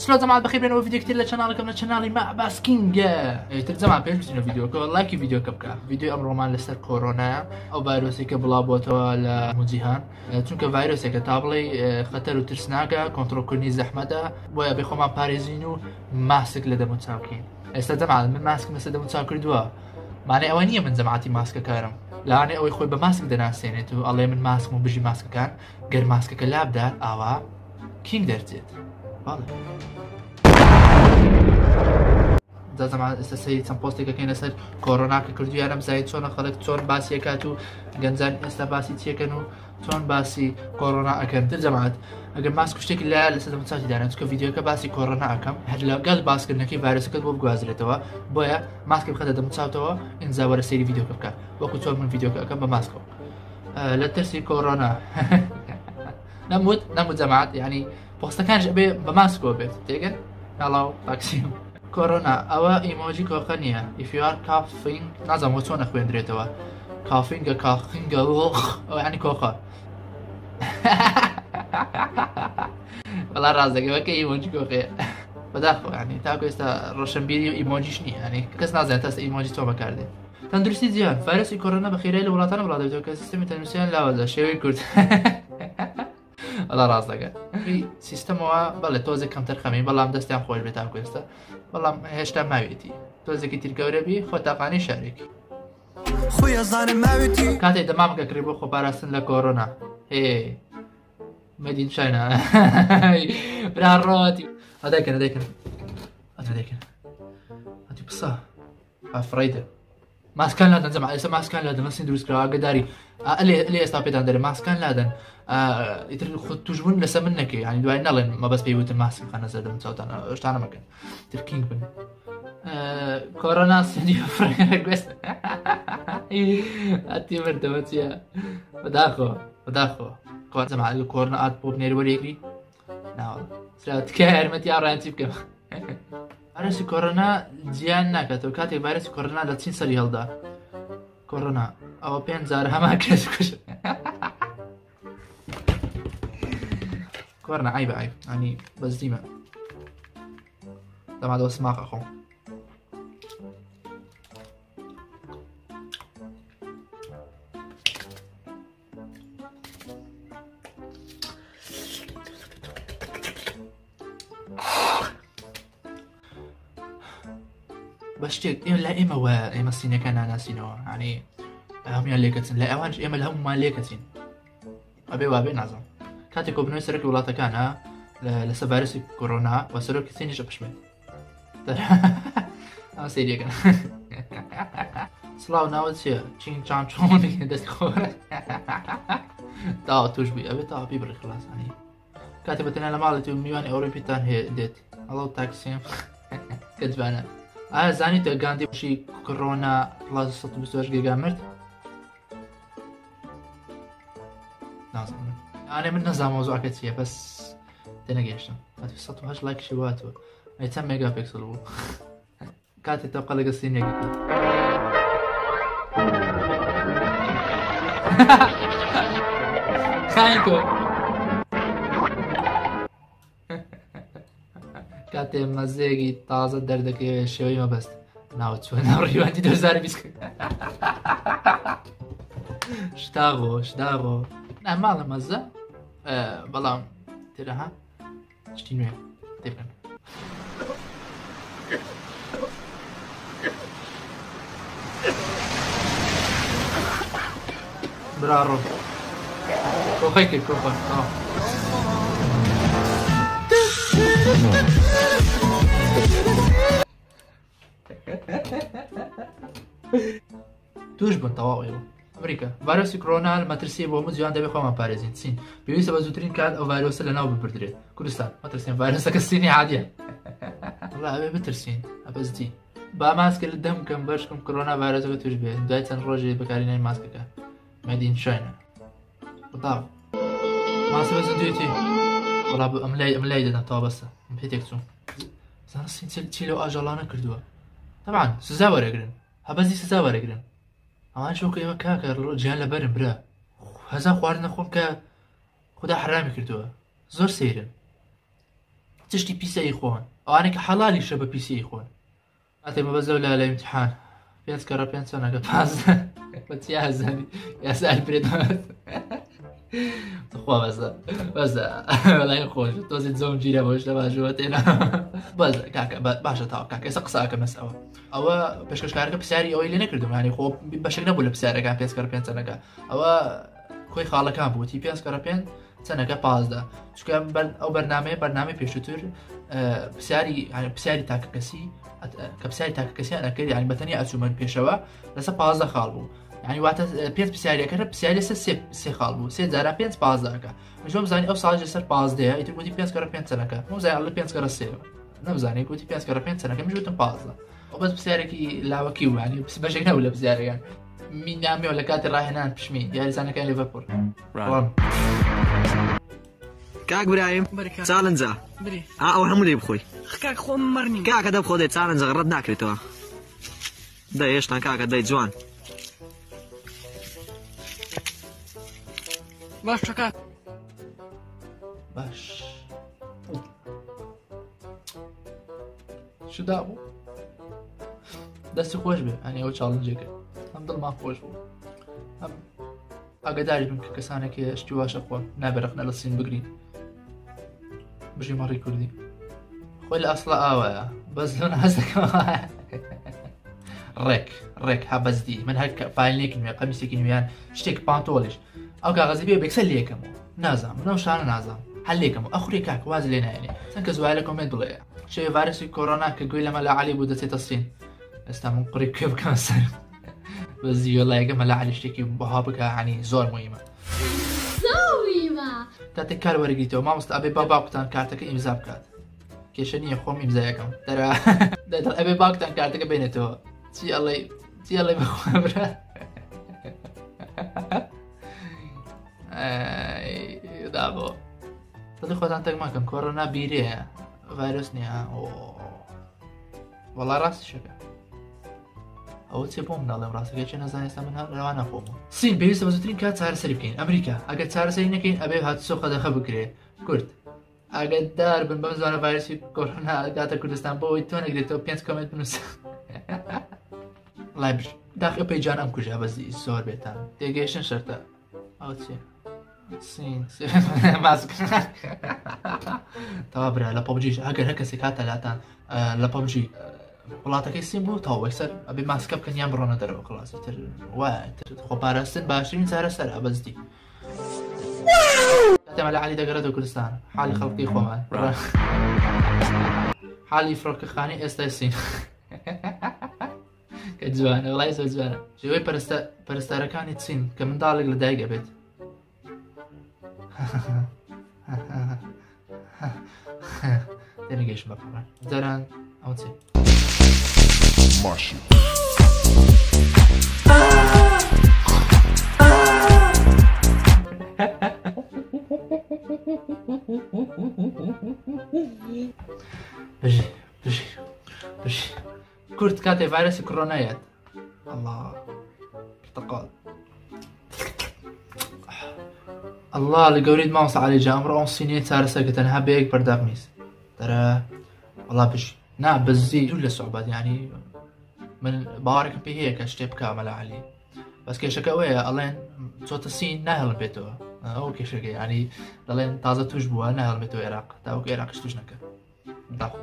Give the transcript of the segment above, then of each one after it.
سلام جماعة بخير بينو فيديو كتير لشانالكم لشانالي مع باسكينج ترجمة بيش بسينو فيديو لايك فيديو كبكا فيديو أمر مان لسر كورونا أو فيروسي كبلا بوتو لمجيهان چونك فيروسي كتابلي خطر وترسناكا كنترول كوني زحمة بويا بخوما باريزينو ماسك لدى متساوكين استجمع من ماسك مثل متساوكر دوا معنى أوانية من جماعتي ماسك كارم لا أنا أوي خوي بماسك دناسيني تو الله من ماسك مو بيجي ماسك كان غير ماسك كلاب دار أوا كينج درجت والله زعما استسيد سم بوستي كاين سر كورونا كردو انا مزايد شلون خلق شلون باسي كاتو غنزان استا باسي تيكنو شلون باسي كورونا اكم ترجمات اگر ماسك شتك لا لسه متساجي دانا تشوف فيديو كباسي كورونا اكم هاد لا قال باسك انك فيروس كتبو بغازرتوا بويا ماسك بخدد متساوتوا ان زاور سيري فيديو كبكا وكو شلون من فيديو كم بماسكو لا ترسي كورونا نموت جماعات يعني بوستا كان بماسكو بيت تيجن يلا تاكسيم كورونا أو إيموجي كوخانية if you are coughing نازم وشون أخوين دريتوا coughing أو يعني كوخا والله رازق وكي إيموجي كوخي بداخو يعني تاكو استا روشن بيديو إيموجي شني يعني كس نازم تاس إيموجي تو بكاردي تندرسي زيان فيروس كورونا بخيري لولاتنا ولا دكتور كسيستم تنسيان لا ولا شيء كرد والله رازقه في سيستم بله توزي كم ترخمي بالله ام دستيان خوش بتاع كويستا والله هشتا ماويتي توزي كتير كوربي خو تقاني شارك خويا زان ماويتي كاتي دمام كقريبو خو بارسن لكورونا اي مدين شاينا براروتي هذاك هذي بصا افريده ماسكان لادن زعما اسا ماسكان لادن نسين دروس كرا قداري اللي استابيت عندي ماسكان لادن يتر خد تجبن لسا منك يعني دواي نالن ما بس بيوت الماسك خانا زادم صوت انا اشتانا مكان تركينج بن كورونا سيدي فرق بس اتي مرتبتيا بداخو كون زعما الكورونا ات بوب نير وريكري لا سرات كير متي ارانتي بكم فيروس كورونا جيان ناكاتو كاتي فيروس كورونا داتشين سالي هلدا كورونا او بينزار هما كشكش كورونا عيب يعني بس ديما طبعا دو اسماق اخو بشتيك لا إما الصينية كان ناسينو يعني هم يليكتين لا أوانج إما لهم ما ليكتين أبي وابي نازم كاتي كوبنو سرك ولا تكانا لسه فيروس كورونا وسرك سيني جبشمت أنا سيدي كان سلاو ناوت شيء تشين تشان تشون دست خورة تا توجبي أبي تا بيبر خلاص يعني كاتي بتنا لما على ميوان أوروبي تان هي ديت الله تاكسيم كذبنا زاني تقاندي شي كورونا بلاس 128 جيجا مرت لازم انا من نظام موضوع كتير بس تناقشنا هاتي 128 لايك شواتو 10 ميجا بكسل كاتي تبقى لك السين خاينكو كاتي مزيجي طازة دردك شوي ما بس ناوت شو نوريو عندي دوزاري بيسك شتاغو نعم مالا مزة بلام ترى ها شتينو تفهم برارو كوخيك كوخا توش بن تواويل أمريكا فيروس كورونا المترسي بومز جوان دبي خوما باريزين سين بيويس بزوترين كان أو فيروس اللي ناو ببردريت كردستان مترسين فيروسك الصيني عادية والله أبي بترسين أبز دي با ماسك الدم كم برشكم كورونا فيروس توش بيه دايتن روجي بكارين ماسكك مدين شاينا بطاق ماسك بزوتيتي والله أملاي دنا توا بس بيتكسو زان الصين تشيلو أجلانا كردوا طبعا سزاور يقرن هبزي سزاور يقرن أما شو كيما كاكر جيان لبرن برا هذا خوارنا خوم كا خدا حرامي كردوا زور سيرن تشتي بيسي خون أنا كحلالي شبه بيسي خون أتى ما بزول على الامتحان بينس كرا بينس أنا كباز بس يا زاني يا سأل بريدات تخوا بس ولا يخوش توزي زوم جيرا باش تبع جواتنا بس كاكا باشا تاع كاكا سقساك مسألة أو باش كشكارك بسعري أو اللي نكردم يعني خو باش نقول بسعرك عم بينس كرا بينس أنا أو خوي خاله كان بوتي بينس كرا بين سنة باز ده شو كان أو برنامج بيشتر بسعري يعني بسعري تاع كسي كبسعري تاع كسي أنا كده يعني بثني أسوم بيشوا لسه باز ده خالبو يعني وقت بينس بسعري كده بسعري سي خالبو سي زارا بينس باز ده كا مش هم زاني أو صاج يصير باز ده يتر بوتي بينس كرا بين سنة كا مو زي الله بينس كرا سي نبزاني بوتي بينس كرا بين سنة كا مش بتم باز ده وبس بسعري كي لا وكيو يعني بس باش كنا ولا بسعري يعني مين نامي ولا كاتي رايح هنا بشمين يعني زانا كان ليفربول كاك برايم تالنزا او همدي بخوي كاك خو مرني كاك هذا بخو دي تالنزا غرد ناكري تو دا يشنا كاك دا جوان باش كاك باش شو دابو دستي خوش به يعني او تشالنجك هم ضل ما خوش بو هم اقدر من كسانه كي اشتواش اخوان نابرقنا للصين بقرين بجي مري كردي خوي اصلا اوه بس لون هسك ريك حبز دي من هيك فايلنيك مي قميصك ميان شتيك بانتولش او كاغزي بي بيكسل ليكم نازم نوش انا نازم حليكم اخري كاك واز لنا يعني تنكزوا عليكم من دول شيء فيروس كورونا كقول لما لا علي بودت الصين استعمل قريب كيف كان صار بس والله يا جماعه لا علي اشتكي بهابك يعني زور مهمه تاتي كار ورقيتو ما مست ابي بابا كان كارتك امضاء بكات كيشني خوم امضاءكم ترى ابي بابا كان كارتك بينته تي الله بخبره اي دابو تدي خد انت ما كان كورونا بيري فيروس نيا والله راسي شكا او تسيبهم من الله راسك ايش انا زاني استمنها لو انا فوق الصين بيوسف بزوترين كات صار سريبكين امريكا اجد صار سرينكين ابي هات سوق هذا خبكري كرد اجد دار بن بمزونا فيروس كورونا قاعد كردستان بوي تون اجد بينس كومنت بنص لايبر داخل بيجان ام كجا بس الصور بيتان تيجيشن شرطه او تسي الصين ماسك طابرة لا ببجي اگر هكا سكاتا لاتان لا ببجي وڵاتەکەی سیم بوو تاوە سەر ئەبێ ماسکە بکەن یان بڕۆنە دەرەوە کڵاسی تر وایە خۆ پاراستن باشترین چارە سەرە بەزدی کاتێمە لە عەلی دەگەڕێتەوە کوردستان حالی خەڵکی خۆمان حالی فڕۆکەخانەی ئێستای سین کە جوانە وڵای زۆر جوانە ژێوەی پەرستارەکانی چین کە منداڵێک لە دایک ئەبێت تێنەگەیشم بەپەڕان جاران ئەو چێ Marshall. بجي كرت كاتي فيروس كورونايات الله برتقال الله لقوريد ما وصل علي جامرة اون سنين صار سكتن هبيك برداق ميس ترى والله بجي نعم بزي دول الصعوبات يعني من بارك بهيك اشتب كامل علي بس كي شكاوية الله صوت الصين نهل بيتو او كي شكا يعني الله تازة توجبوا نهل بيتو العراق تاوك العراق اشتوجنك داخل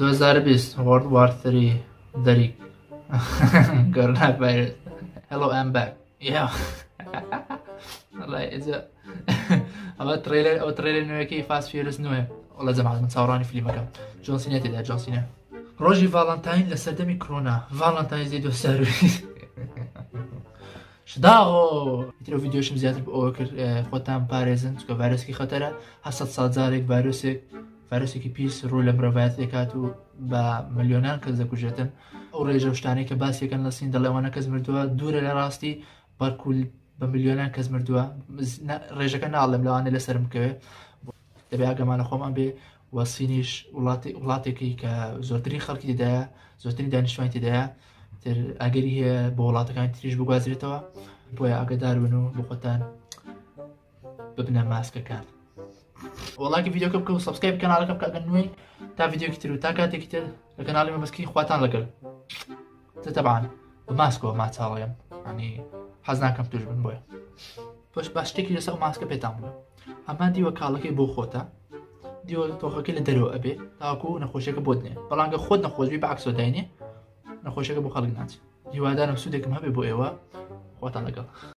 2020 World War 3 دريك كورونا فيروس Hello I'm back yeah والله إذا أما تريلر نوكي فاست فيروس نوع والله زعما متصوراني في المكان جون سينا تدا جون سينا روجي فالنتاين لسردمي كورونا فالنتاين زيدو ساروي شداغو يترو فيديوش مزياتر بأوكر خوتان باريزن تكو فيروسكي خطرة حسد صادزارك فيروسكي بيس رو لمروفات ذكاتو بمليونان كذا كوجتن او ريجا وشتاني كباسي كان لسين دلوانا كز مردوا دورة لراستي باركول بمليونان كز مردوا ريجا كان نعلم لو انا لسر مكوي دەبێ ئاگەمانە خۆمان بێ و سینیش وڵاتێکی کە زۆرترین خەڵکی تێدایە زۆرترین دانیشتوانی تێدایە تر ئاگەری هەیە بۆ وڵاتەکانی تریش بگوازرێتەوە بۆیە ئاگادار بن و بۆ خۆتان ببنە ماسکەکان والله فيديوكم بكم سبسكرايب كنالكم كأنوي تا فيديو كتير وتا كاتي كتير القناة اللي مسكين خواتان لقل طبعا بماسكو ما تصاريم يعني حزناكم تجبن بويا باش تكي لسه ماسكه بيتامله اما دي وكالك بو خوتا دي وتوخك لدرو ابي تاكو نخوشك بودني بلانك خود نخوش بي بعكسو دايني نخوشك بو خلقنات دي وادانا بسودك ما بي بو ايوا خواتان لقل